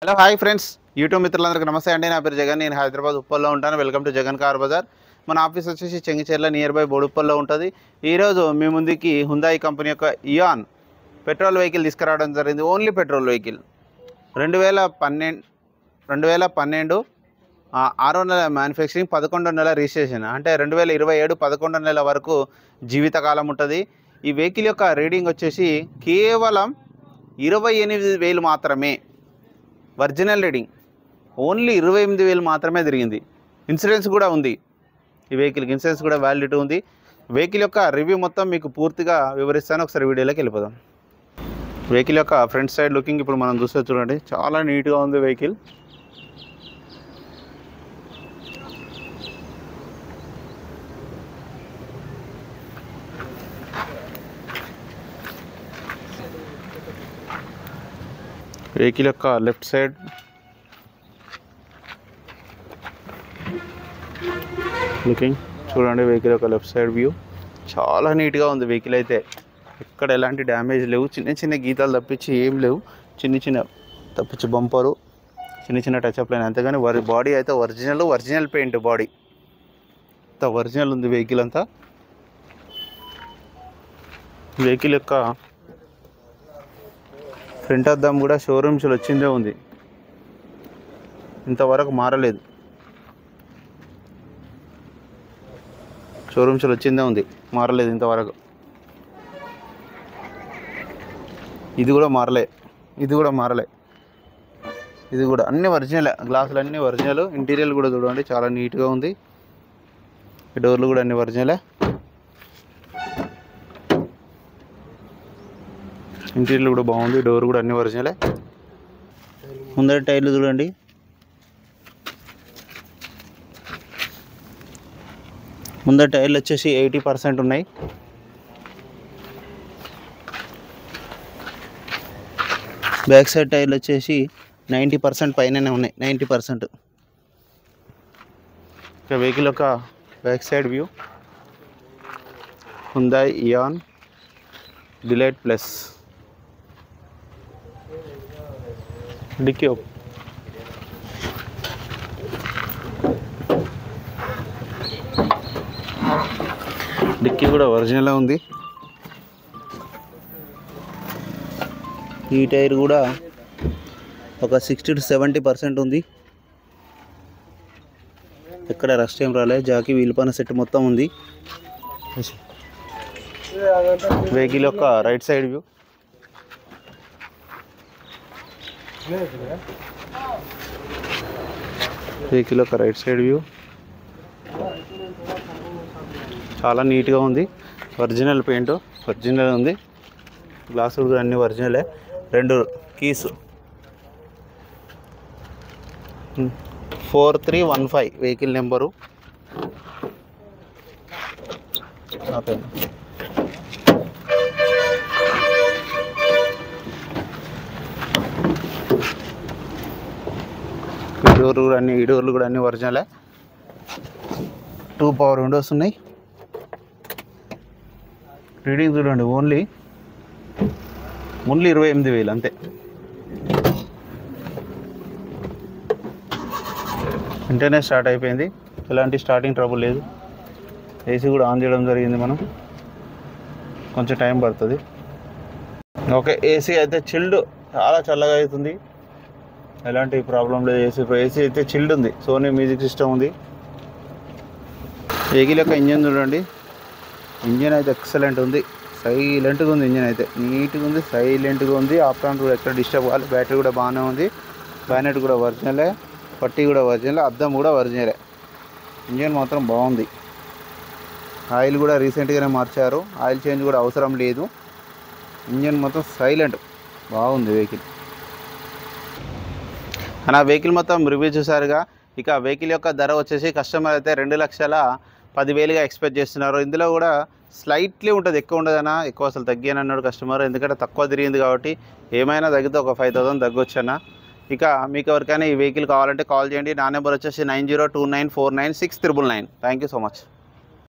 Hello hi friends, YouTube మిత్రులందరికీ నమస్తే అండి. నా పేరు జగన్. నేను హైదరాబాద్ ఉప్పల్లో ఉంటాను. Welcome to Jagan car bazaar. మన ఆఫీస్ వచ్చేసి చెంగిచెర్ల నియర్ బై బోడుప్పల్లో ఉంటుంది. ఈరోజు మీ ముందుకి హుందాయ్ కంపెనీ యొక్క ఇయాన్ పెట్రోల్ వెహికల్ తీసుకురావడం జరిగింది. ఓన్లీ పెట్రోల్ వెహికల్ 2012 6వ నెల మ్యానుఫ్యాక్చరింగ్, 11వ నెల రిజిస్ట్రేషన్. అంటే 2027 11వ నెల వరకు జీవితకాలం ఉంటుంది. ఈ వెహికల్ యొక్క రీడింగ్ వచ్చేసి కేవలం 28,000 మాత్రమే. ఒరిజినల్ రీడింగ్ ఓన్లీ 28,000 మాత్రమే తిరిగింది. ఇన్సూరెన్స్ కూడా ఉంది. ఈ వెహికల్కి ఇన్సూరెన్స్ కూడా వ్యాలిడిటీ ఉంది. వెహికల్ యొక్క రివ్యూ మొత్తం మీకు పూర్తిగా వివరిస్తాను. ఒకసారి వీడియోలోకి వెళ్ళిపోదాం. వెహికల్ యొక్క ఫ్రంట్ సైడ్ లుకింగ్ ఇప్పుడు మనం చూస్తే చూడండి, చాలా నీట్గా ఉంది వెహికల్. వెహికల్ యొక్క లెఫ్ట్ సైడ్ లుకింగ్ చూడండి. వెహికల్ యొక్క లెఫ్ట్ సైడ్ వ్యూ చాలా నీట్గా ఉంది. వెహికల్ అయితే ఎక్కడ ఎలాంటి డ్యామేజ్ లేవు. చిన్న చిన్న గీతాలు తప్పించి ఏం లేవు. చిన్న తప్పించి బంపరు చిన్న టచ్అప్ లైన్, అంతేగాని బాడీ అయితే ఒరిజినల్ పెయింట్. బాడీ అంతా ఒరిజినల్ ఉంది వెహికల్ అంతా. వెహికల్ యొక్క ఫ్రంట్ అద్దం కూడా షోరూమ్స్లో వచ్చిందే ఉంది, ఇంతవరకు మారలేదు. షోరూమ్స్లో వచ్చిందే ఉంది, మారలేదు ఇంతవరకు. ఇది కూడా మారలే. ఇది కూడా అన్నీ ఒరిజినలే. గ్లాసులు అన్నీ ఒరిజినల్. ఇంటీరియర్ కూడా చూడండి, చాలా నీట్గా ఉంది. ఈ డోర్లు కూడా అన్నీ ఒరిజినలే. ఇంటీరియర్ కూడా బాగుంది. డోర్ కూడా అన్ని ఒరిజినలే. ముందర టైర్లు చూడండి, ముందర టైర్లు వచ్చేసి 80% ఉన్నాయి. బ్యాక్ సైడ్ టైర్లు వచ్చేసి 90% పైననే ఉన్నాయి. 90%. ఇక వెహికల్ యొక్క back side view. Hyundai Eon delight plus. Dicky కూడా ఒరిజినల్ ఉంది. ఈ టైర్ కూడా ఒక 60 to 70% ఉంది. ఎక్కడ రస్ట్ ఏం రాలే. జాకీ వీల్పైన సెట్ మొత్తం ఉంది. వెహికల్ యొక్క రైట్ సైడ్ వ్యూ. వెహికల్ యొక్క రైట్ సైడ్ వ్యూ చాలా నీట్గా ఉంది. ఒరిజినల్ పెయింట్ ఒరిజినల్ ఉంది. గ్లాసులు కూడా అన్నీ ఒరిజినలే. 2 కీస్ 4315 వెహికల్ నెంబరు. ఈ డోర్లు కూడా అన్నీ ఒరిజినలే. 2 పవర్ విండోస్ ఉన్నాయి. రీడింగ్ చూడండి, ఓన్లీ 28,000 అంతే. వెంటనే స్టార్ట్ అయిపోయింది. ఎలాంటి స్టార్టింగ్ ట్రబుల్ లేదు. ఏసీ కూడా ఆన్ చేయడం జరిగింది. మనం కొంచెం టైం పడుతుంది. ఓకే, ఏసీ అయితే చిల్డ్, చాలా చల్లగా అవుతుంది. ఎలాంటి ప్రాబ్లం లేదు. ఏసీ అయితే చిల్డ్ ఉంది. సోనీ మ్యూజిక్ సిస్టమ్ ఉంది. వెహికల్ యొక్క ఇంజన్ చూడండి. ఇంజన్ అయితే ఎక్సలెంట్ ఉంది. సైలెంట్గా ఉంది. ఇంజన్ అయితే నీట్గా ఉంది, సైలెంట్గా ఉంది. ఆప్రాన్ కూడా ఎక్కడ డిస్టర్బ్ కావాలి. బ్యాటరీ కూడా బాగానే ఉంది. బ్యానెట్ కూడా ఒరిజినలే. పట్టీ కూడా ఒరిజినల్. అద్దం కూడా ఒరిజినలే. ఇంజన్ మాత్రం బాగుంది. ఆయిల్ కూడా రీసెంట్గానే మార్చారు. ఆయిల్ చేంజ్ కూడా అవసరం లేదు. ఇంజన్ మొత్తం సైలెంట్, బాగుంది వెహికల్. నా వెహికల్ మొత్తం రివ్యూ చూసారుగా. ఇక వెహికల్ యొక్క ధర వచ్చేసి కస్టమర్ అయితే 2,10,000గా ఎక్స్పెక్ట్ చేస్తున్నారు. ఇందులో కూడా స్లైట్లీ ఉంటుంది, ఎక్కువ ఉండదన్నా. ఎక్కువ అసలు తగ్గాను అన్నాడు కస్టమర్. ఎందుకంటే తక్కువ తిరిగింది కాబట్టి ఏమైనా తగ్గితే ఒక 5,000 తగ్గొచ్చు అన్న. ఇక మీకు ఎవరికైనా ఈ వెహికల్ కావాలంటే కాల్ చేయండి. నా నెంబర్ వచ్చేసి 9029496999. Thank you so much.